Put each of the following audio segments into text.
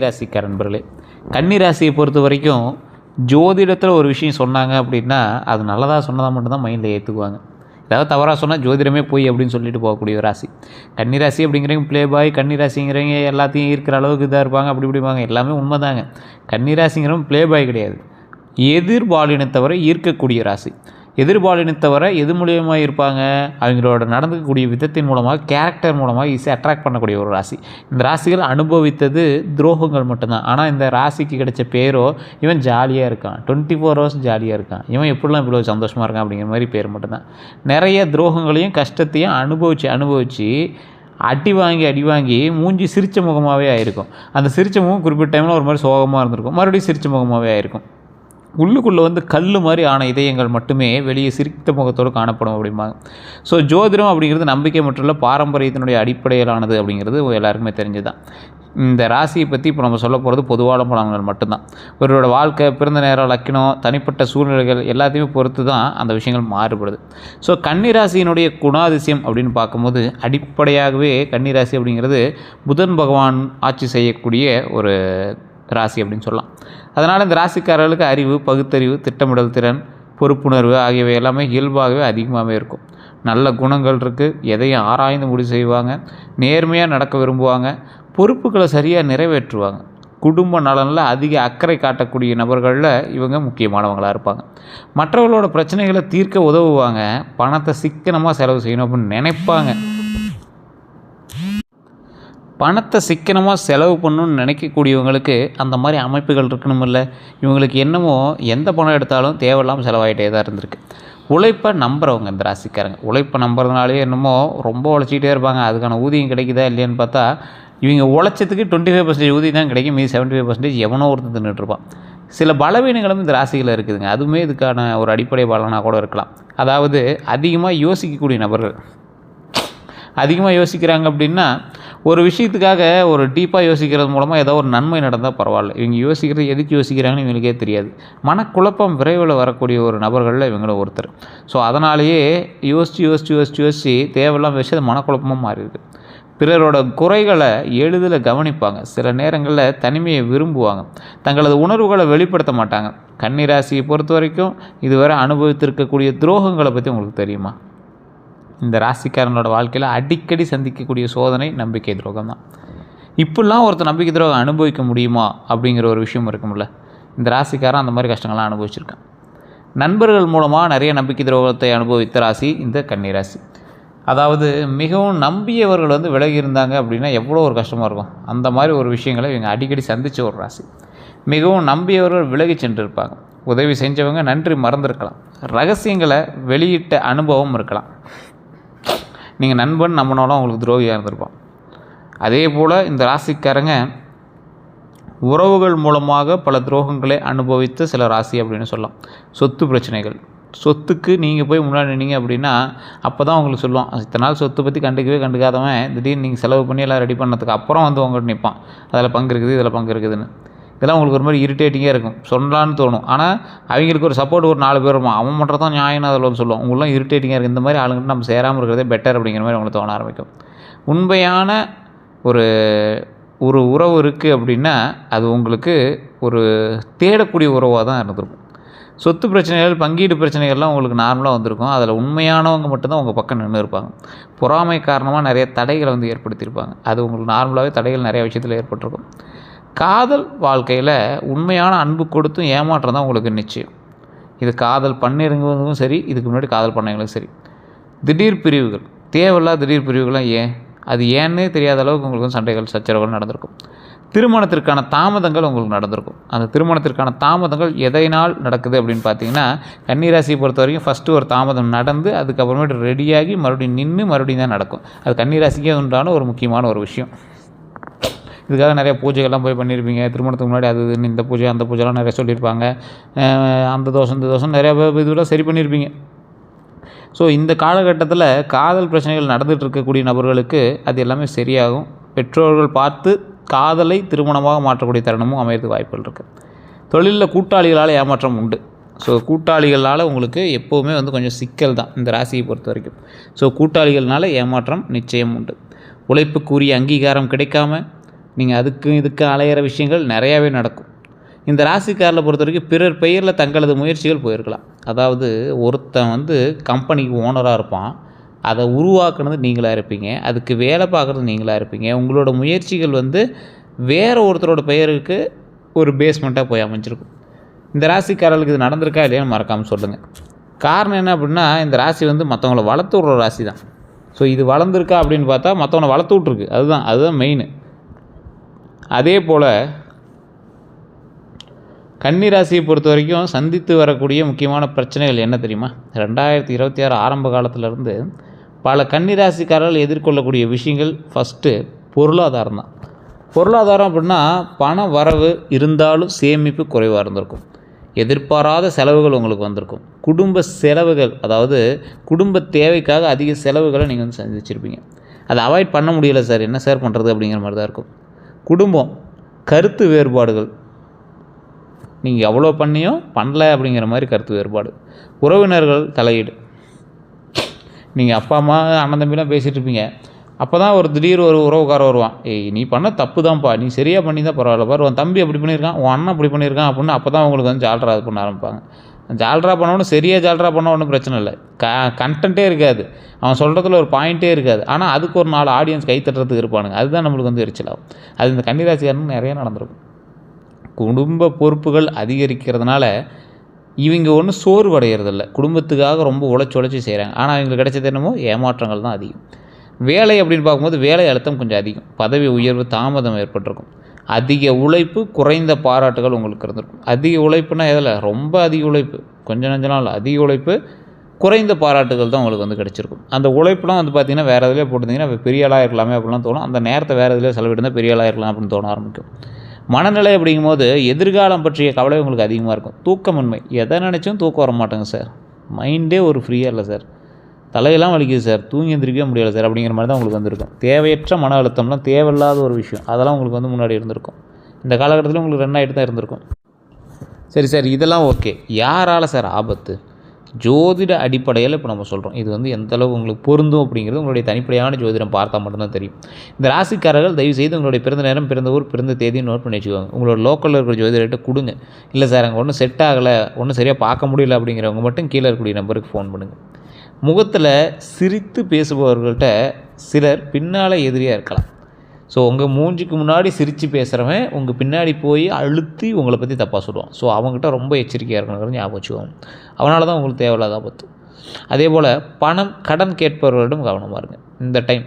ராசிக்கார நண்பர்களே, கன்னி ராசியை பொறுத்த வரைக்கும் ஜோதிடத்தில் ஒரு விஷயம் சொன்னாங்க அப்படின்னா அது நல்லதாக சொன்னதாக மட்டும்தான் மைண்டில் ஏற்றுக்குவாங்க. ஏதாவது தவறாக சொன்னால் ஜோதிடமே போய் அப்படின்னு சொல்லிட்டு போகக்கூடிய ராசி கன்னி ராசி. அப்படிங்கிறவங்க ப்ளே பாய், கன்னி ராசிங்கிறவங்க எல்லாத்தையும் ஈர்க்கிற அளவுக்கு இதாக இருப்பாங்க, அப்படி இப்படிப்பாங்க. எல்லாமே உண்மைதாங்க. கன்னி ராசிங்கிறவங்க ப்ளே பாய் கிடையாது, எதிர்பாலினத்தவரை ஈர்க்கக்கூடிய ராசி. எதிர்பாலினத்தவரை எது மூலியமாக இருப்பாங்க, அவங்களோட நடந்துக்கக்கூடிய விதத்தின் மூலமாக, கேரக்டர் மூலமாக ஈஸியாக அட்ராக்ட் பண்ணக்கூடிய ஒரு ராசி. இந்த ராசிகள் அனுபவித்தது துரோகங்கள் மட்டும்தான். ஆனால் இந்த ராசிக்கு கிடைச்ச பேரோ, இவன் ஜாலியாக இருக்கான், 24 hours ஜாலியாக இருக்கான், இவன் எப்படிலாம் இவ்வளோ சந்தோஷமாக இருக்கான் அப்படிங்கிற மாதிரி பேர் மட்டும்தான். நிறைய துரோகங்களையும் கஷ்டத்தையும் அனுபவித்து அடி வாங்கி மூஞ்சி சிரித்த முகமாகவே ஆயிருக்கும். அந்த சிரித்த முகம் குறிப்பிட்ட டைமில் ஒரு மாதிரி சோகமாக இருந்திருக்கும், மறுபடியும் சிரித்த முகமாகவே ஆயிருக்கும். உள்ளுக்குள்ளே வந்து கல் மாதிரி ஆன இதயங்கள் மட்டுமே வெளியே சிரித்த முகத்தோடு காணப்படும் அப்படிம்பாங்க. ஸோ ஜோதிடம் அப்படிங்கிறது நம்பிக்கை மற்றும் இல்லை, பாரம்பரியத்தினுடைய அடிப்படையிலானது அப்படிங்கிறது எல்லாருக்குமே தெரிஞ்சுதான். இந்த ராசியை பற்றி இப்போ நம்ம சொல்ல போகிறது பொதுவான பலன்கள் மட்டும்தான். ஒருவரோட வாழ்க்கை, பிறந்த நேரம், லக்கினம், தனிப்பட்ட சூழ்நிலைகள் எல்லாத்தையுமே பொறுத்து தான் அந்த விஷயங்கள் மாறுபடுது. ஸோ கன்னிராசியினுடைய குணாதிசயம் அப்படின்னு பார்க்கும்போது அடிப்படையாகவே கன்னிராசி அப்படிங்கிறது புதன் பகவான் ஆட்சி செய்யக்கூடிய ஒரு ராசி அப்படின்னு சொல்லலாம். அதனால் இந்த ராசிக்காரர்களுக்கு அறிவு, பகுத்தறிவு, திட்டமிடல் திறன், பொறுப்புணர்வு ஆகியவை எல்லாமே இயல்பாகவே அதிகமாகவே இருக்கும். நல்ல குணங்கள் இருக்குது, எதையும் ஆராய்ந்து முடிவு செய்வாங்க, நேர்மையாக நடக்க விரும்புவாங்க, பொறுப்புகளை சரியாக நிறைவேற்றுவாங்க. குடும்ப நலனில் அதிக அக்கறை காட்டக்கூடிய நபர்களில் இவங்க முக்கியமானவங்களாக இருப்பாங்க. மற்றவர்களோட பிரச்சனைகளை தீர்க்க உதவுவாங்க, பணத்தை சிக்கனமாக செலவு செய்யணும் அப்படின்னு நினைப்பாங்க. பணத்தை சிக்கனமாக செலவு பண்ணணும்னு நினைக்கக்கூடியவங்களுக்கு அந்த மாதிரி அமைப்புகள் இருக்கணுமில்ல. இவங்களுக்கு என்னமோ எந்த பணம் எடுத்தாலும் தேவையில்லாமல் செலவாகிட்டே தான் இருந்திருக்கு. உழைப்பை நம்புகிறவங்க இந்த ராசிக்காரங்க. உழைப்பை நம்புறதுனாலே என்னமோ ரொம்ப உழைச்சிக்கிட்டே இருப்பாங்க. அதுக்கான ஊதியம் கிடைக்குதா இல்லையான்னு பார்த்தா இவங்க உழைச்சதுக்கு 25% ஊதியம் தான் கிடைக்கும், மீதி 75% எவனோ ஒருத்தர் தின்னுட்டுருப்பான். சில பலவீனங்களும் இந்த ராசிகளில் இருக்குதுங்க. அதுவுமே இதுக்கான ஒரு அடிப்படை பலனாக கூட இருக்கலாம். அதாவது அதிகமாக யோசிக்கக்கூடிய நபர்கள். அதிகமாக யோசிக்கிறாங்க அப்படின்னா ஒரு விஷயத்துக்காக ஒரு டீப்பாக யோசிக்கிறது மூலமாக ஏதோ ஒரு நன்மை நடந்தால் பரவாயில்ல. இவங்க யோசிக்கிறது எதுக்கு யோசிக்கிறாங்கன்னு இவங்களுக்கே தெரியாது. மனக்குழப்பம் விரைவில் வரக்கூடிய ஒரு நபர்களில் இவங்களும் ஒருத்தர். ஸோ அதனாலேயே யோசித்து தேவையில்லாமல் விஷயம் மனக்குழப்பமாக மாறிடுது. பிறரோட குறைகளை எளிதில் கவனிப்பாங்க. சில நேரங்களில் தனிமையை விரும்புவாங்க. தங்களது உணர்வுகளை வெளிப்படுத்த மாட்டாங்க. கன்னிராசியை பொறுத்த வரைக்கும் இதுவரை அனுபவித்திருக்கக்கூடிய துரோகங்களை பற்றி உங்களுக்கு தெரியுமா? இந்த ராசிக்காரனோட வாழ்க்கையில் அடிக்கடி சந்திக்கக்கூடிய சோதனை நம்பிக்கை துரோகம் தான். இப்படிலாம் ஒருத்தர் நம்பிக்கை துரோகம் அனுபவிக்க முடியுமா அப்படிங்கிற ஒரு விஷயம் இருக்கும்ல. இந்த ராசிக்காரன் அந்த மாதிரி கஷ்டங்கள்லாம் அனுபவிச்சிருக்கான். நண்பர்கள் மூலமாக நிறைய நம்பிக்கை துரோகத்தை அனுபவித்த ராசி இந்த கன்னிராசி. அதாவது மிகவும் நம்பியவர்கள் வந்து விலகி இருந்தாங்க அப்படின்னா எவ்வளோ ஒரு கஷ்டமாக இருக்கும். அந்த மாதிரி ஒரு விஷயங்களை இவங்க அடிக்கடி சந்தித்த ஒரு ராசி. மிகவும் நம்பியவர்கள் விலகி சென்றிருப்பாங்க. உதவி செஞ்சவங்க நன்றி மறந்துருக்கலாம். ரகசியங்களை வெளியிட்ட அனுபவம் இருக்கலாம். நீங்கள் நண்பன் நம்பினாலும் அவங்களுக்கு துரோகியாக இருந்திருப்பான். அதே போல் இந்த ராசிக்காரங்க உறவுகள் மூலமாக பல துரோகங்களை அனுபவித்த சில ராசி அப்படின்னு சொல்லலாம். சொத்து பிரச்சனைகள். சொத்துக்கு நீங்கள் போய் முன்னாடி நின்னீங்க அப்படின்னா அப்போ தான் உங்களுக்கு சொல்லுவான், இத்தனை நாள் சொத்தை பற்றி கண்டுக்காதவன் திடீர்னு நீங்கள் செலவு பண்ணி எல்லாம் ரெடி பண்ணதுக்கு அப்புறம் வந்து உங்கள்கிட்ட நிற்பான், அதில் பங்கு இருக்குது, இதில் பங்கு இருக்குதுன்னு. இதெல்லாம் உங்களுக்கு ஒரு மாதிரி இரிட்டேட்டிங்காக இருக்கும், சொல்லலான்னு தோணும். ஆனால் அவங்களுக்கு ஒரு சப்போர்ட் ஒரு 4 பேர் இருப்பான், அவன் மட்டும் தான் நியாயம் அதில் சொல்லுவான். உங்களெலாம் இரிட்டேட்டிங்காக இருக்குது, இந்த மாதிரி ஆளுங்கிட்ட நம்ம சேராமல் இருக்கிறதே பெட்டர் அப்படிங்கிற மாதிரி அவங்களுக்கு தோண ஆரம்பிக்கும். உண்மையான ஒரு உறவு இருக்குது அப்படின்னா அது உங்களுக்கு ஒரு தேடக்கூடிய உறவாக தான் இருந்திருக்கும். சொத்து பிரச்சனைகள், பங்கீடு பிரச்சனைகள்லாம் உங்களுக்கு நார்மலாக வந்திருக்கும். அதில் உண்மையானவங்க மட்டும்தான் உங்கள் பக்கம் நின்று இருப்பாங்க. பொறாமை காரணமாக நிறைய தடைகளை வந்து ஏற்படுத்தியிருப்பாங்க. அது உங்களுக்கு நார்மலாகவே தடைகள் நிறைய விஷயத்தில் ஏற்பட்டிருக்கும். காதல் வாழ்க்கையில் உண்மையான அன்பு கொடுத்தும் ஏமாற்றம் தான் உங்களுக்கு நிச்சயம். இது காதல் பண்ணிருங்கிறதுக்கும் சரி, இதுக்கு முன்னாடி காதல் பண்ணவங்களுக்கும் சரி. திடீர் பிரிவுகள், தேவையில்லாத திடீர் பிரிவுகள்லாம் ஏன், அது ஏன்னே தெரியாத அளவுக்கு உங்களுக்கு சண்டைகள், சச்சரவுகள் நடந்திருக்கும். திருமணத்திற்கான தாமதங்கள் உங்களுக்கு நடந்திருக்கும். அந்த திருமணத்திற்கான தாமதங்கள் எதனால் நடக்குது அப்படின்னு பார்த்தீங்கன்னா கன்னிராசியை பொறுத்த வரைக்கும் ஃபஸ்ட்டு ஒரு தாமதம் நடந்து அதுக்கப்புறமேட்டு ரெடியாகி மறுபடியும் தான் நடக்கும். அது கன்னிராசிக்கே உண்டான ஒரு முக்கியமான ஒரு விஷயம். இதுக்காக நிறைய பூஜைகள்லாம் போய் பண்ணியிருப்பீங்க. திருமணத்துக்கு முன்னாடி அது இந்த பூஜை அந்த பூஜைலாம் நிறைய சொல்லியிருப்பாங்க. அந்த தோஷம் இந்த தோஷம் நிறையா இதெல்லாம் சரி பண்ணியிருப்பீங்க. ஸோ இந்த காலகட்டத்தில் காதல் பிரச்சனைகள் நடந்துகிட்டு இருக்கக்கூடிய நபர்களுக்கு அது எல்லாமே சரியாகும். பெற்றோர்கள் பார்த்து காதலை திருமணமாக மாற்றக்கூடிய தருணமும் அமையறதுக்கு வாய்ப்புகள் இருக்குது. தொழிலில் கூட்டாளிகளால் ஏமாற்றம் உண்டு. ஸோ கூட்டாளிகளால் உங்களுக்கு எப்போவுமே வந்து கொஞ்சம் சிக்கல் தான் இந்த ராசியை பொறுத்த வரைக்கும். ஸோ கூட்டாளிகள்னால ஏமாற்றம் நிச்சயம் உண்டு. உழைப்புக்குரிய அங்கீகாரம் கிடைக்காம நீங்கள் இதுக்கு அலையிற விஷயங்கள் நிறையாவே நடக்கும். இந்த ராசிக்காரரை பொறுத்த வரைக்கும் பிறர் பெயரில் தங்களது முயற்சிகள் போயிருக்கலாம். அதாவது ஒருத்தன் கம்பெனிக்கு ஓனராக இருப்பான், அதை உருவாக்குனது நீங்களாக இருப்பீங்க, அதுக்கு வேலை பார்க்குறது நீங்களாக இருப்பீங்க. உங்களோட முயற்சிகள் வேறு ஒருத்தரோட பெயருக்கு ஒரு பேஸ்மெண்ட்டாக போய் அமைஞ்சிருக்கும். இந்த ராசிக்காரர்களுக்கு இது நடந்திருக்கா இல்லையான்னு மறக்காமல் சொல்லுங்கள். காரணம் என்ன அப்படின்னா, இந்த ராசி மற்றவங்கள வளர்த்து விட்ற ராசி தான். ஸோ இது வளர்ந்துருக்கா அப்படின்னு பார்த்தா மற்றவனை வளர்த்து விட்ருக்கு. அதுதான் மெயின். அதே போல் கன்னி ராசியை பொறுத்த வரைக்கும் சந்தித்து வரக்கூடிய முக்கியமான பிரச்சனைகள் என்ன தெரியுமா? 2026 ஆரம்ப காலத்திலேருந்து பல கன்னி ராசிக்காரர்கள் எதிர்கொள்ளக்கூடிய விஷயங்கள் ஃபஸ்ட்டு பொருளாதாரம் தான். பொருளாதாரம் அப்படின்னா பண வரவு இருந்தாலும் சேமிப்பு குறைவாக இருந்திருக்கும். எதிர்பாராத செலவுகள் உங்களுக்கு வந்திருக்கும். குடும்ப செலவுகள், அதாவது குடும்ப தேவைக்காக அதிக செலவுகளை நீங்கள் சந்திச்சிருப்பீங்க. அதை அவாய்ட் பண்ண முடியலை சார், என்ன சார் பண்ணுறது அப்படிங்கிற மாதிரி தான் இருக்கும். குடும்பம், கருத்து வேறுபாடுகள், நீங்கள் எவ்வளோ பண்ணியும் பண்ணல அப்படிங்கிற மாதிரி கருத்து வேறுபாடு. உறவினர்கள் தலையீடு, நீங்கள் அப்பா அம்மா அண்ணன் தம்பிலாம் பேசிகிட்டு இருப்பீங்க, அப்போ தான் திடீர் ஒரு உறவுக்காரர் வருவான், நீ பண்ண தப்பு தான்ப்பா, நீ சரியாக பண்ணி தான் பரவாயில்ல பாரு, உன் தம்பி அப்படி பண்ணியிருக்கான், உன் அண்ணன் அப்படி பண்ணியிருக்கான் அப்படின்னு அப்போ தான் உங்களுக்கு ஜால்ரா இது பண்ண ஆரம்பிப்பாங்க. ஜால்ரா பண்ணவொன்னு சரியாக ஜால்ரா பண்ண ஒன்றும் பிரச்சனை இல்லை, கண்டென்ட்டே இருக்காது, அவன் சொல்கிறதுல ஒரு பாயிண்ட்டே இருக்காது, ஆனால் அதுக்கு ஒரு 4 ஆடியன்ஸ் கை தட்டுறதுக்கு இருப்பானுங்க. அதுதான் நம்மளுக்கு எரிச்சலாகும். அது இந்த கன்னிராசிக்காரனுக்கு நிறைய நடந்திருக்கும். குடும்ப பொறுப்புகள் அதிகரிக்கிறதுனால இவங்க சோர்வடைகிறதில்ல, குடும்பத்துக்காக ரொம்ப உழைச்சி செய்கிறாங்க. ஆனால் அவங்களுக்கு கிடைச்சது என்னமோ ஏமாற்றங்கள் தான் அதிகம். வேலை அப்படின்னு பார்க்கும்போது வேலை அழுத்தம் கொஞ்சம் அதிகம், பதவி உயர்வு தாமதம் ஏற்பட்டிருக்கும். அதிக உழைப்பு, குறைந்த பாராட்டுகள் உங்களுக்கு இருந்திருக்கும். அதிக உழைப்புனா எதில்? ரொம்ப அதிக உழைப்பு, கொஞ்சம் நஞ்ச நாள் அதிக உழைப்பு, குறைந்த பாராட்டுகள் தான் உங்களுக்கு கிடச்சிருக்கும். அந்த உழைப்புலாம் பார்த்திங்கன்னா வேறு எதுலேயே போட்டிருந்தீங்கன்னா பெரிய ஆளாக இருக்கலாமே அப்படிலாம் தோணும். அந்த நேரத்தை வேறு எதுலேயே செலவிட்டு பெரிய ஆளாக இருக்கலாம் அப்படின்னு தோண ஆரம்பிக்கும். மனநிலை அப்படிங்கும்போது எதிர்காலம் பற்றிய கவலை உங்களுக்கு அதிகமாக இருக்கும். தூக்கமின்மை, எதை நினச்சும் தூக்கம் வர மாட்டேங்க சார், மைண்டே ஒரு ஃப்ரீயாக இல்லை சார், தலையெல்லாம் வலிக்குது சார், தூங்கி எந்திரிக்கவே முடியலை சார் அப்படிங்கிற மாதிரி தான் உங்களுக்கு வந்திருக்கும். தேவையற்ற மன அழுத்தம்லாம் தேவையில்லாத ஒரு விஷயம், அதெல்லாம் உங்களுக்கு முன்னாடி இருந்திருக்கும். இந்த காலகட்டத்தில் உங்களுக்கு 2 ஆகிட்டு தான் இருந்திருக்கும். சரி சார், இதெல்லாம் ஓகே. யாரால் சார் ஆபத்து? ஜோதிட அடிப்படையில் இப்போ நம்ம சொல்கிறோம். இது எந்த அளவு உங்களுக்கு பொருந்தும் அப்படிங்கிறது உங்களுடைய தனிப்படையான ஜோதிடம் பார்த்தா மட்டும்தான் தெரியும். இந்த ராசிக்காரர்கள் தயவுசெய்து உங்களுடைய பிறந்த நேரம், பிறந்த ஊர், பிறந்த தேதியை நோட் பண்ணி வச்சுக்கோங்க. உங்களோட லோக்கலில் இருக்கிற ஜோதிடர்கிட்ட கொடுங்க. இல்லை சார் அங்கே ஒன்றும் செட் ஆகலை, ஒன்றும் சரியாக பார்க்க முடியல அப்படிங்கிறவங்க மட்டும் கீழே இருக்கக்கூடிய நம்பருக்கு ஃபோன் பண்ணுங்கள். முகத்தில் சிரித்து பேசுபவர்கள்ட்ட சிலர் பின்னால் எதிரியாக இருக்கலாம். ஸோ உங்கள் மூஞ்சிக்கு முன்னாடி சிரித்து பேசுகிறவன் உங்கள் பின்னாடி போய் அழுத்தி உங்களை பற்றி தப்பாக சொல்லுவான். ஸோ அவங்ககிட்ட ரொம்ப எச்சரிக்கையாக இருக்கணுங்கிறது ஞாபகம் வச்சுக்கோங்க. அவனால தான் உங்களுக்கு தேவையில்லாத ஆபத்து. அதே போல் கடன் கேட்பவர்களிடம் கவனமாக இருங்க. இந்த டைம்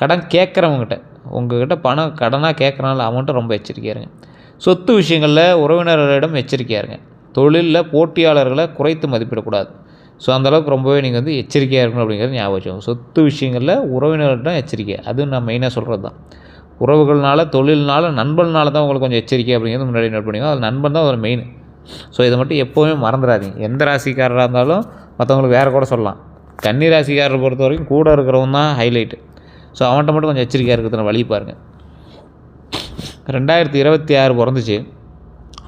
கடன் கேட்குறவங்ககிட்ட, உங்கள்கிட்ட கடனாக கேட்குறனால அவன்கிட்ட ரொம்ப எச்சரிக்கையாக இருங்க. சொத்து விஷயங்களில் உறவினர்களிடம் எச்சரிக்கையாக இருங்க. தொழிலில் போட்டியாளர்களை குறைத்து மதிப்பிடக்கூடாது. ஸோ அந்தளவுக்கு ரொம்பவே நீங்கள் எச்சரிக்கையாக இருக்கணும் அப்படிங்கிறது ஞாபகம் வச்சுக்கோங்க. சொத்து விஷயங்களில் உறவினர்கள்ட்ட எச்சரிக்கை, அதுவும் நான் மெயினாக சொல்கிறது தான். உறவுகள்னால, தொழில்னால, நண்பனால தான் உங்களுக்கு கொஞ்சம் எச்சரிக்கை அப்படிங்கிறது முன்னாடி நோட் பண்ணிக்கோங்க. அது நண்பன் தான் ஒரு மெயின். ஸோ இதை மட்டும் எப்போவுமே மறந்துடாதீங்க. எந்த ராசிக்காரராக இருந்தாலும் மற்றவங்களுக்கு வேறு கூட சொல்லலாம். கன்னி ராசிக்காரரை பொறுத்த வரைக்கும் கூட இருக்கிறவங்க தான் ஹைலைட்டு. ஸோ அவன்கிட்ட மட்டும் கொஞ்சம் எச்சரிக்கையாக இருக்கிறதுன வழி பாருங்கள். 2026 பிறந்துச்சு,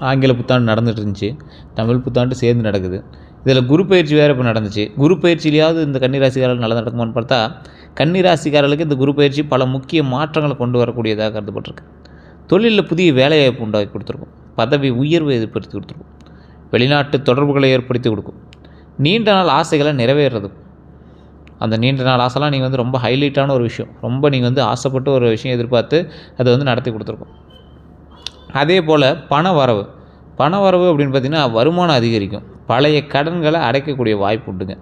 ஆங்கில புத்தாண்டு நடந்துட்டு இருந்துச்சு, தமிழ் புத்தாண்டு சேர்ந்து நடக்குது. இதில் குரு பயிற்சி வேறு இப்போ நடந்துச்சு. குரு பயிற்சியிலையாவது இந்த கன்னிராசிக்காரர்கள் நல்லா நடக்குமான்னு பார்த்தா, கன்னிராசிக்காரர்களுக்கு இந்த குரு பயிற்சி பல முக்கிய மாற்றங்களை கொண்டு வரக்கூடியதாக கருதப்பட்டிருக்கு. தொழிலில் புதிய வேலைவாய்ப்பு உண்டாக்கி கொடுத்துருக்கும், பதவி உயர்வு ஏற்படுத்தி கொடுத்துருக்கும், வெளிநாட்டு தொடர்புகளை ஏற்படுத்தி கொடுக்கும், நீண்ட நாள் ஆசைகளை நிறைவேறதுக்கும். அந்த நீண்ட நாள் ஆசைலாம் நீங்கள் ரொம்ப ஹைலைட்டான ஒரு விஷயம், ரொம்ப நீங்கள் ஆசைப்பட்டு ஒரு விஷயம் எதிர்பார்த்து அதை நடத்தி கொடுத்துருக்கும். அதே போல் பண வரவு அப்படின்னு பார்த்திங்கன்னா வருமானம் அதிகரிக்கும், பழைய கடன்களை அடைக்கக்கூடிய வாய்ப்பு உண்டுங்க.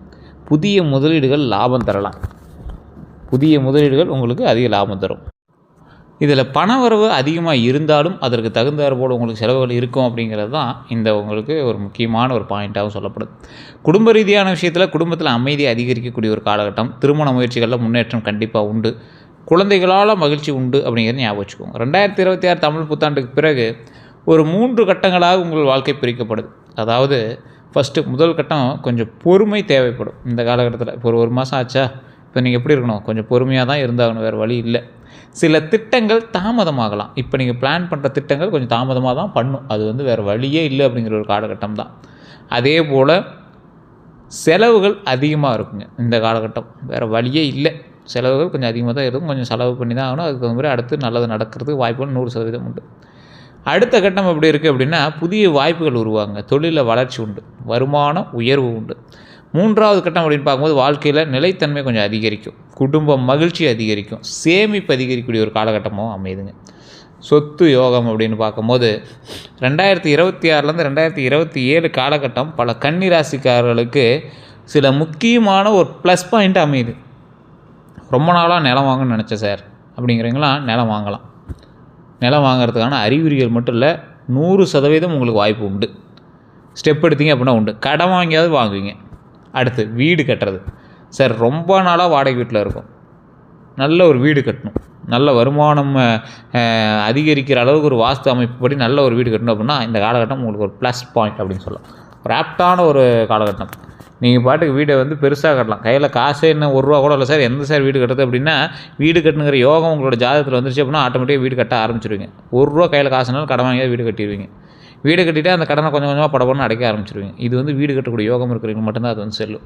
புதிய முதலீடுகள் லாபம் தரலாம், புதிய முதலீடுகள் உங்களுக்கு அதிக லாபம் தரும். இதில் பண வரவு அதிகமாக இருந்தாலும் அதற்கு தகுந்தாற் போல் உங்களுக்கு செலவுகள் இருக்கும் அப்படிங்கிறது தான் இந்த உங்களுக்கு ஒரு முக்கியமான ஒரு பாயிண்ட்டாகவும் சொல்லப்படுது. குடும்ப ரீதியான விஷயத்தில் குடும்பத்தில் அமைதி அதிகரிக்கக்கூடிய ஒரு காலகட்டம். திருமண முயற்சிகளில் முன்னேற்றம் கண்டிப்பாக உண்டு, குழந்தைகளால் மகிழ்ச்சி உண்டு அப்படிங்கிறது ஞாபகம் வச்சுக்கோங்க. 2026 தமிழ் புத்தாண்டுக்கு பிறகு ஒரு 3 கட்டங்களாக உங்கள் வாழ்க்கை பிரிக்கப்படுது. அதாவது முதல் கட்டம் கொஞ்சம் பொறுமை தேவைப்படும் இந்த காலகட்டத்தில். இப்போ ஒரு மாதம் ஆச்சா, இப்போ நீங்கள் எப்படி இருக்கணும், கொஞ்சம் பொறுமையாக தான் இருந்தாகணும், வேறு வழி இல்லை. சில திட்டங்கள் தாமதமாகலாம். இப்போ நீங்கள் பிளான் பண்ணுற திட்டங்கள் கொஞ்சம் தாமதமாக தான் பண்ணும், அது வேறு வழியே இல்லை அப்படிங்கிற ஒரு காலகட்டம் தான். அதே போல் செலவுகள் அதிகமாக இருக்குங்க இந்த காலகட்டம், வேறு வழியே இல்லை. செலவுகள் கொஞ்சம் அதிகமாக தான் இருக்கும், கொஞ்சம் செலவு பண்ணி தான் ஆகணும். அதுக்கு தகுந்த மாதிரி அடுத்து நல்லது நடக்கிறதுக்கு வாய்ப்புகள் 100% உண்டு. அடுத்த கட்டம் எப்படி இருக்குது அப்படின்னா, புதிய வாய்ப்புகள் உருவாங்க, தொழிலில் வளர்ச்சி உண்டு, வருமான உயர்வு உண்டு. 3வது கட்டம் அப்படின்னு பார்க்கும்போது வாழ்க்கையில் நிலைத்தன்மை கொஞ்சம் அதிகரிக்கும், குடும்ப மகிழ்ச்சி அதிகரிக்கும், சேமிப்பு அதிகரிக்கக்கூடிய ஒரு காலகட்டமாகவும் அமையுதுங்க. சொத்து யோகம் அப்படின்னு பார்க்கும்போது 2026லேருந்து 2027 காலகட்டம் பல கன்னி ராசிக்காரர்களுக்கு சில முக்கியமான ஒரு ப்ளஸ் பாயிண்ட் அமையுது. ரொம்ப நாளாக நிலம் வாங்கணும்னு நினச்சேன் சார் அப்படிங்கிறவங்களாம் நிலம் வாங்கலாம். நிலம் வாங்கிறதுக்கான அறிகுறிகள் மட்டும் இல்லை, 100% உங்களுக்கு வாய்ப்பு உண்டு. ஸ்டெப் எடுத்தீங்க அப்படின்னா உண்டு. கடன் வாங்கியாவது வாங்குவீங்க. அடுத்து வீடு கட்டுறது. சார் ரொம்ப நாளாக வாடகை வீட்டில் இருக்கும், நல்ல ஒரு வீடு கட்டணும், நல்ல வருமானம் அதிகரிக்கிற அளவுக்கு ஒரு வாஸ்து அமைப்புப்படி நல்ல ஒரு வீடு கட்டணும் அப்படின்னா இந்த காலகட்டம் உங்களுக்கு ஒரு ப்ளஸ் பாயிண்ட் அப்படின்னு சொல்லலாம். ஒரு ஆப்டான ஒரு காலகட்டம். நீங்கள் பாட்டுக்கு வீடை வந்து பெருசாக கட்டலாம். கையில் காசே என்ன ₹1 கூட இல்லை சார், எந்த சார் வீடு கட்டுறது அப்படின்னா, வீடு கட்டுங்கிற யோகம் உங்களோட ஜாதகத்தில் வந்துருச்சு அப்படின்னா ஆட்டோமேட்டிக்காக வீடு கட்ட ஆரம்பிச்சிருவீங்க. ₹1 கையில் காசுனாலும் கடன் வாங்கியாவது வீடு கட்டிடுவீங்க. வீடு கட்டிவிட்டு அந்த கடனை கொஞ்சம் கொஞ்சமாக படப்படன்னு அடைக்க ஆரம்பிச்சிருவீங்க. இது வந்து வீடு கட்டக்கூடிய யோகம் இருக்கிறவங்க மட்டும்தான் அது வந்து செல்லும்.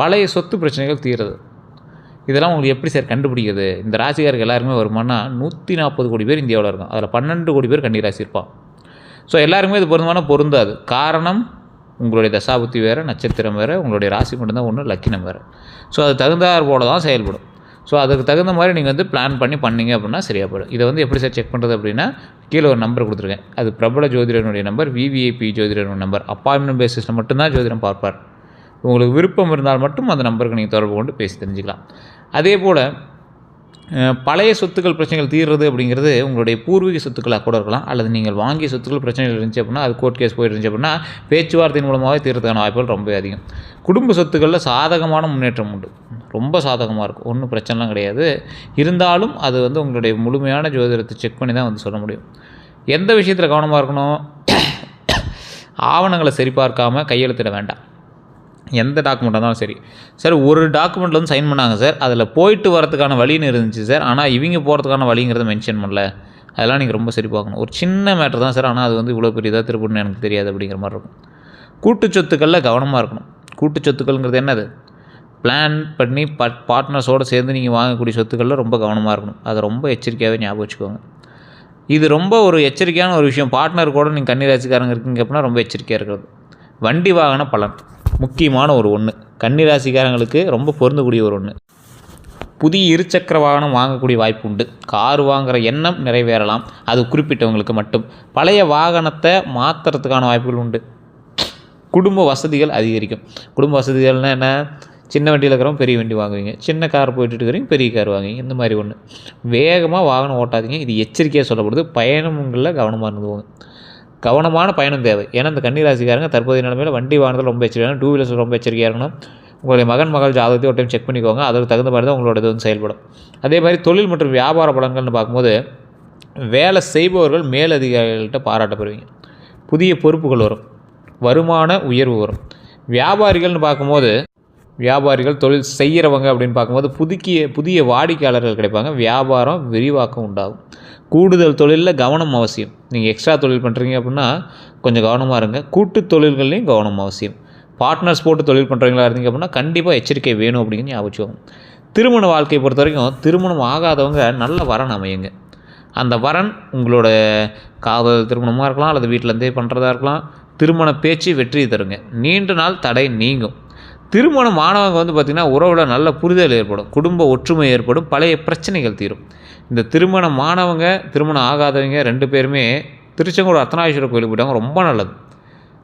பழைய சொத்து பிரச்சனைகள் தீருது. இதெல்லாம் உங்களுக்கு எப்படி சார் கண்டுபிடிக்கிறது? இந்த ராசிக்காரருக்கு எல்லாருமே வருமானா 140 கோடி பேர் இந்தியாவில் இருக்கும். அதில் 12 கோடி பேர் கன்னி ராசி இருப்பான். ஸோ எல்லாருக்குமே இது பொருந்தாது. காரணம் உங்களுடைய தசாபுத்தி வேறு, நட்சத்திரம் வேறு, உங்களுடைய ராசி மட்டும்தான் ஒன்று, லக்கினம் வேறு. ஸோ அது தகுந்தாற் போல தான் செயல்படும். ஸோ அதுக்கு தகுந்த மாதிரி நீங்கள் வந்து பிளான் பண்ணிங்க அப்படின்னா சரியாக போய்டும். இதை வந்து எப்படி சார் செக் பண்ணுறது அப்படின்னா, கீழே ஒரு நம்பர் கொடுத்துருக்கேன். அது பிரபல ஜோதிடனுடைய நம்பர், விவிஐபி ஜோதிடனுடைய நம்பர். அப்பாயின்மெண்ட் பேசிஸில் மட்டும்தான் ஜோதிடம் பார்ப்பார். உங்களுக்கு விருப்பம் இருந்தால் மட்டும் அந்த நம்பருக்கு நீங்கள் தொடர்பு கொண்டு பேசி தெரிஞ்சுக்கலாம். அதே போல் பழைய சொத்துக்கள் பிரச்சனைகள் தீர்றது அப்படிங்கிறது உங்களுடைய பூர்வீக சொத்துக்களாக கூட இருக்கலாம், அல்லது நீங்கள் வாங்கிய சொத்துக்கள் பிரச்சனைகள் இருந்துச்சு அப்படின்னா, அது கோர்ட் கேஸ் போயிருந்துச்சு அப்படின்னா பேச்சுவார்த்தையின் மூலமாகவே தீர்றதுக்கான வாய்ப்புகள் ரொம்ப அதிகம். குடும்ப சொத்துக்களில் சாதகமான முன்னேற்றம் உண்டு, ரொம்ப சாதகமாக இருக்கும், ஒன்றும் பிரச்சனைலாம் கிடையாது. இருந்தாலும் அது வந்து உங்களுடைய முழுமையான ஜோதிடத்தை செக் பண்ணி தான் வந்து சொல்ல முடியும். எந்த விஷயத்தில் கவனமாக இருக்கணும்? ஆவணங்களை சரிபார்க்காமல் கையெழுத்திட வேண்டாம். எந்த டாக்குமெண்ட்டாக இருந்தாலும் சரி. சார் ஒரு டாக்குமெண்ட்டில் வந்து சைன் பண்ணாங்க சார், அதில் போயிட்டு வரதுக்கான வழின்னு இருந்துச்சு சார், ஆனால் இவங்க போகிறதுக்கான வழிங்கிறத மென்ஷன் பண்ணல. அதெல்லாம் நீங்கள் ரொம்ப சரி பார்க்கணும். ஒரு சின்ன மேட்ரு தான் சார், ஆனால் அது வந்து இவ்வளோ பெரியதாக திருப்பணும்னு எனக்கு தெரியாது அப்படிங்கிற மாதிரி இருக்கும். கூட்டு சொத்துக்களில் கவனமாக இருக்கணும். கூட்டு சொத்துக்கள்ங்கிறது என்னது? பிளான் பண்ணி பார்ட்னர்ஸோடு சேர்ந்து நீங்கள் வாங்கக்கூடிய சொத்துக்களில் ரொம்ப கவனமாக இருக்கணும். அதை ரொம்ப எச்சரிக்கையாகவே ஞாபகம் வச்சுக்கோங்க. இது ரொம்ப ஒரு எச்சரிக்கையான ஒரு விஷயம். பார்ட்னர் கூட நீங்கள் கன்னி ராசிக்காரங்க இருக்கீங்க அப்படின்னா ரொம்ப எச்சரிக்கையாக இருக்கிறது. வண்டி வாகன பலன் முக்கியமான ஒரு ஒன்று, கன்னி ராசிக்காரங்களுக்கு ரொம்ப பொருந்தக்கூடிய ஒரு ஒன்று. புதிய இருசக்கர வாகனம் வாங்கக்கூடிய வாய்ப்பு உண்டு. கார் வாங்குகிற எண்ணம் நிறைவேறலாம், அது குறிப்பிட்டவங்களுக்கு மட்டும். பழைய வாகனத்தை மாற்றுறதுக்கான வாய்ப்புகள் உண்டு. குடும்ப வசதிகள் அதிகரிக்கும். குடும்ப வசதிகள்னால் என்ன? சின்ன வண்டியில் இருக்கிறவங்க பெரிய வண்டி வாங்குவீங்க, சின்ன கார் போயிட்டு இருக்கிறீங்க பெரிய கார் வாங்குவீங்க, இந்த மாதிரி ஒன்று. வேகமாக வாகனம் ஓட்டாதீங்க, இது எச்சரிக்கையாக சொல்லப்படுது. பயணங்களில் கவனமாக இருந்துவோங்க. கவனமான பயணம் தேவை. ஏன்னா இந்த கன்னி ராசிக்காரங்க தற்போதைய நிலைமையில் வண்டி வாகனத்தில் ரொம்ப எச்சரிக்கையாக, 2 வீலர்ஸ் ரொம்ப எச்சரிக்கையாக இருக்கணும். உங்களுடைய மகள் ஜாதகத்தை ஒரு டைம் செக் பண்ணிக்கோங்க. அதற்கு தகுந்த மாதிரி தான் உங்களோட இது வந்து செயல்படும். அதே மாதிரி தொழில் மற்றும் வியாபார பலன்கள்னு பார்க்கும்போது வேலை செய்பவர்கள் மேலதிகாரிகள்கிட்ட பாராட்டப்படுவீங்க. புதிய பொறுப்புகள் வரும், வருமான உயர்வு வரும். வியாபாரிகள்னு பார்க்கும்போது வியாபாரிகள் தொழில் செய்கிறவங்க அப்படின்னு பார்க்கும்போது புதிய வாடிக்கையாளர்கள் கிடைப்பாங்க. வியாபாரம் விரிவாக்கம் உண்டாகும். கூடுதல் தொழிலில் கவனம் அவசியம். நீங்கள் எக்ஸ்ட்ரா தொழில் பண்ணுறீங்க அப்படின்னா கொஞ்சம் கவனமாக இருங்க. கூட்டு தொழில்கள்லையும் கவனம் அவசியம். பார்ட்னர்ஸ் போட்டு தொழில் பண்ணுறவங்களா இருந்தீங்க அப்படின்னா கண்டிப்பாக எச்சரிக்கை வேணும் அப்படின்னு ஞாபகம். திருமண வாழ்க்கையை பொறுத்த வரைக்கும் திருமணம் ஆகாதவங்க நல்ல வரன் அமையுங்க. அந்த வரன் உங்களோட காதல் திருமணமாக இருக்கலாம், அல்லது வீட்டிலேருந்தே பண்ணுறதா இருக்கலாம். திருமண பேச்சு வெற்றி தருங்க. நீண்ட நாள் தடை நீங்கும். திருமணம் ஆனவங்க வந்து பார்த்திங்கன்னா உறவில் நல்ல புரிதல் ஏற்படும், குடும்ப ஒற்றுமை ஏற்படும், பழைய பிரச்சனைகள் தீரும். இந்த திருமணம் ஆனவங்க திருமணம் ஆகாதவங்க 2 பேருமே திருச்செங்கோடு அர்த்தநாரீஸ்வரர் கோயிலுக்கு போயிட்டாங்க, ரொம்ப நல்லது.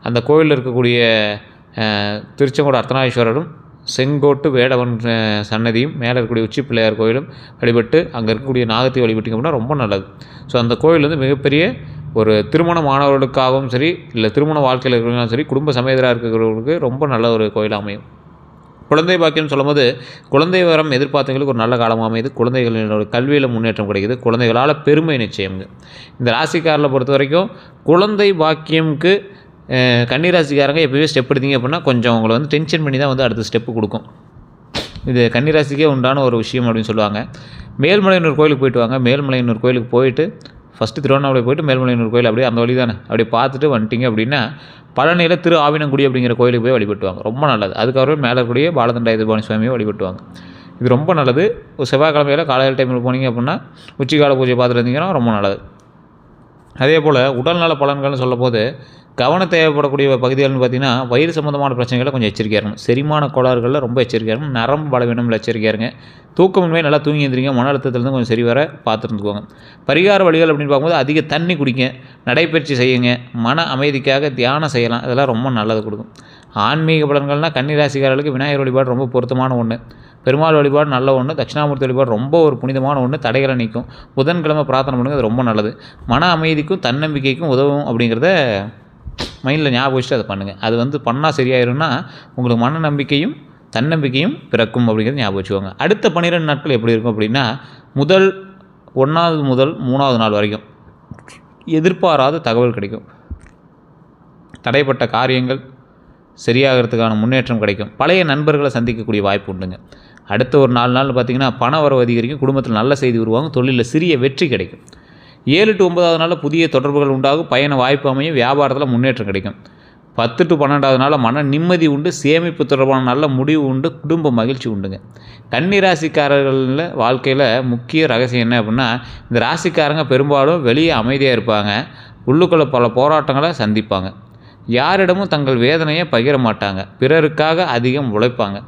அந்த கோயிலில் இருக்கக்கூடிய திருச்செங்கோடு அர்த்தநாரீஸ்வரரும் செங்கோட்டு வேடவன் சன்னதியும் மேலே இருக்கக்கூடிய உச்சி பிள்ளையார் கோயிலும் வழிபட்டு அங்கே இருக்கக்கூடிய நாகத்தை வழிபட்டிங்க அப்படின்னா ரொம்ப நல்லது. ஸோ அந்த கோயில் வந்து மிகப்பெரிய ஒரு திருமண மாணவர்களுக்காகவும் சரி, இல்லை திருமண வாழ்க்கையில் இருக்கிறவங்களும் சரி, குடும்ப சமேதராக இருக்கிறவங்களுக்கு ரொம்ப நல்ல ஒரு கோயில் அமையும். குழந்தை பாக்கியம் சொல்லும்போது குழந்தை வரம் எதிர்பார்த்தவங்களுக்கு ஒரு நல்ல காலமாக அமையுது. குழந்தைகளோட கல்வியில் முன்னேற்றம் கிடைக்குது. குழந்தைகளால் பெருமை நிச்சயம்ங்க. இந்த ராசிக்காரில் பொறுத்த வரைக்கும் குழந்தை பாக்கியம்க்கு கன்னி ராசிக்காரங்க எப்போவே ஸ்டெப் எடுத்தீங்க அப்படின்னா கொஞ்சம் அவங்கள வந்து டென்ஷன் பண்ணி தான் வந்து அடுத்த ஸ்டெப்பு கொடுக்கும். இது கன்னி ராசிக்கே உண்டான ஒரு விஷயம் அப்படின்னு சொல்லுவாங்க. மேல்மலையனூர் கோயிலுக்கு போயிட்டு வாங்க. மேல்மலையனூர் கோயிலுக்கு போயிட்டு ஃபஸ்ட்டு திருவண்ணாமலை போயிட்டு மேல்மலையனூர் கோயில் அப்படியே அந்த வழி தானே, அப்படியே பார்த்துட்டு வந்துட்டிங்க அப்படின்னா பழனியில் திரு ஆவினங்குடி அப்படிங்கிற கோயிலுக்கு போய் வழிபட்டுவாங்க, ரொம்ப நல்லது. அதுக்கப்புறம் மேலே கூடிய பாலதண்டாயுதபாணி சுவாமியை வழிபட்டுவாங்க. இது ரொம்ப நல்லது. செவ்வாய்க்கிழமையில் காலையில் டைமில் போனீங்க அப்படின்னா உச்சிக்கால பூஜை பார்த்துட்டு இருந்தீங்கன்னா ரொம்ப நல்லது. அதே போல் உடல்நல பலன்கள்னு சொல்லும்போது கவனம் தேவைப்படக்கூடிய பகுதிகள்னு பார்த்திங்கன்னா வயிறு சம்மந்தமான பிரச்சனைகளை கொஞ்சம் எச்சரிக்கையாக இருக்கணும். செரிமான கோளாறுகளில் ரொம்ப எச்சரிக்கையாக இருக்கணும். நரம்பு பலவீனமில் எச்சரிக்கையாக இருங்க. தூக்கமின்மை நல்லா தூங்கி எழுந்திரிங்க. மன அழுத்தத்துலேருந்து கொஞ்சம் சரி வர பார்த்துருந்துக்கோங்க. பரிகார வழிகள் அப்படின்னு பார்க்கும்போது அதிக தண்ணி குடிங்க, நடைப்பயிற்சி செய்யுங்க, மன அமைதிக்காக தியானம் செய்யலாம். இதெல்லாம் ரொம்ப நல்லது கொடுக்கும். ஆன்மீக பலன்கள்னால் கன்னிராசிக்காரர்களுக்கு விநாயகர் வழிபாடு ரொம்ப பொருத்தமான ஒன்று. பெருமாள் வழிபாடு நல்ல ஒன்று. தட்சிணாமூர்த்தி வழிபாடு ரொம்ப ஒரு புனிதமான ஒன்று. தடைகளை நீக்கும். புதன்கிழமை பிரார்த்தனை பண்ணுங்கள், அது ரொம்ப நல்லது. மன அமைதிக்கும் தன்னம்பிக்கைக்கும் உதவும் அப்படிங்கிறத மைண்டில் ஞாபகம் வச்சுட்டு அதை பண்ணுங்கள். அது பண்ணால் சரியாயிரும்னா உங்களுக்கு மன நம்பிக்கையும் தன்னம்பிக்கையும் பிறக்கும் அப்படிங்கிறது ஞாபகம் வச்சுக்கோங்க. அடுத்த 12 நாட்கள் எப்படி இருக்கும் அப்படின்னா, 1 முதல் 3வது நாள் வரைக்கும் எதிர்பாராத தகவல் கிடைக்கும். தடைப்பட்ட காரியங்கள் சரியாகிறதுக்கான முன்னேற்றம் கிடைக்கும். பழைய நண்பர்களை சந்திக்கக்கூடிய வாய்ப்பு உண்டுங்க. அடுத்த ஒரு 4 நாள் பார்த்திங்கன்னா பண வரவு அதிகரிக்கும். குடும்பத்தில் நல்ல செய்தி உருவாகும். தொழிலில் சிறிய வெற்றி கிடைக்கும். 7 to 9வது நாளில் புதிய தொடர்புகள் உண்டாகும். பயண வாய்ப்பு அமையும். வியாபாரத்தில் முன்னேற்றம் கிடைக்கும். 10 to 12வது நாளில் மன நிம்மதி உண்டு. சேமிப்பு தொடர்பான நல்ல முடிவு உண்டு. குடும்ப மகிழ்ச்சி உண்டுங்க. கன்னிராசிக்காரர்களில் வாழ்க்கையில் முக்கிய ரகசியம் என்ன அப்படின்னா, இந்த ராசிக்காரங்க பெரும்பாலும் வெளியே அமைதியாக இருப்பாங்க. உள்ளுக்குள்ள பல போராட்டங்களை சந்திப்பாங்க. யாரிடமும் தங்கள் வேதனையை பகிர மாட்டாங்க. பிறருக்காக அதிகம் உழைப்பாங்க.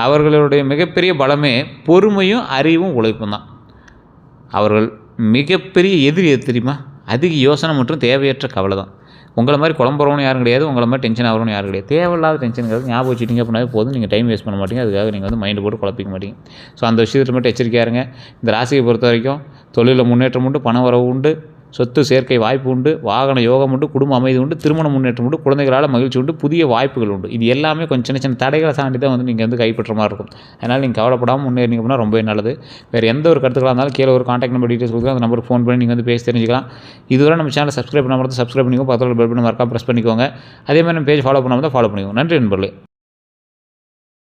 அவர்களுடைய மிகப்பெரிய பலமே பொறுமையும் அறிவும் உழைப்பும் தான். அவர்கள் மிகப்பெரிய எதிரி எது தெரியுமா? அதிக யோசனை மற்றும் தேவையற்ற கவலை தான். உங்களை மாதிரி குழம்புறவனும் யாரும் கிடையாது. உங்களை மாதிரி டென்ஷன் ஆகிறவனும் யாரும் கிடையாது. தேவையில்லாத டென்ஷனுங்கிறது ஞாபகம் வச்சுட்டிங்க அப்படின்னா போதும். நீங்கள் டைம் வேஸ்ட் பண்ண மாட்டீங்க. அதுக்காக நீங்கள் மைண்டு போட்டு குழப்பிக்க மாட்டீங்க. ஸோ அந்த விஷயத்தில் மட்டும் எச்சரிக்கையாக இருங்க. இந்த ராசியை பொறுத்த வரைக்கும் தொழிலில் முன்னேற்றம் உண்டு. பண வரவு உண்டு. சொத்து சேர்க்கை வாய்ப்பு உண்டு. வாகன யோகம் உண்டு. குடும்ப அமைதி உண்டு. திருமண முன்னேற்றம் உண்டு. குழந்தைகளால் மகிழ்ச்சி உண்டு. புதிய வாய்ப்புகள் உண்டு. இது எல்லாமே கொஞ்சம் சின்ன சின்ன தடைகளை தாண்டி தான் நீங்கள் கைப்பற்ற மாதிரி இருக்கும். அதனால் நீங்கள் கவலைப்படாமல் முன்னேறிங்க அப்படின்னா ரொம்பவே நல்லது. வேறு எந்த ஒரு கருத்துக்களாக இருந்தாலும் கீழே ஒரு கான்டாக்ட் நம்பர் டீட்டெயில்ஸ் கொடுத்து அந்த நம்பருக்கு ஃபோன் பண்ணி நீங்கள் பேசி தெரிஞ்சுக்கலாம். இதுவரை நம்ம சேனலை சப்ஸ்கிரைப் பண்ணாமல் சப்ஸ்கிரைப் பண்ணிக்கோங்க. பக்கத்தில் பெல் பட்டன் மறக்காம ப்ரெஸ் பண்ணிக்கோங்க. அதே மாதிரி நம்ம பேஜ் ஃபாலோ பண்ணாமல் தான் ஃபாலோ பண்ணிக்கோங்க. நன்றி நண்பர்களே.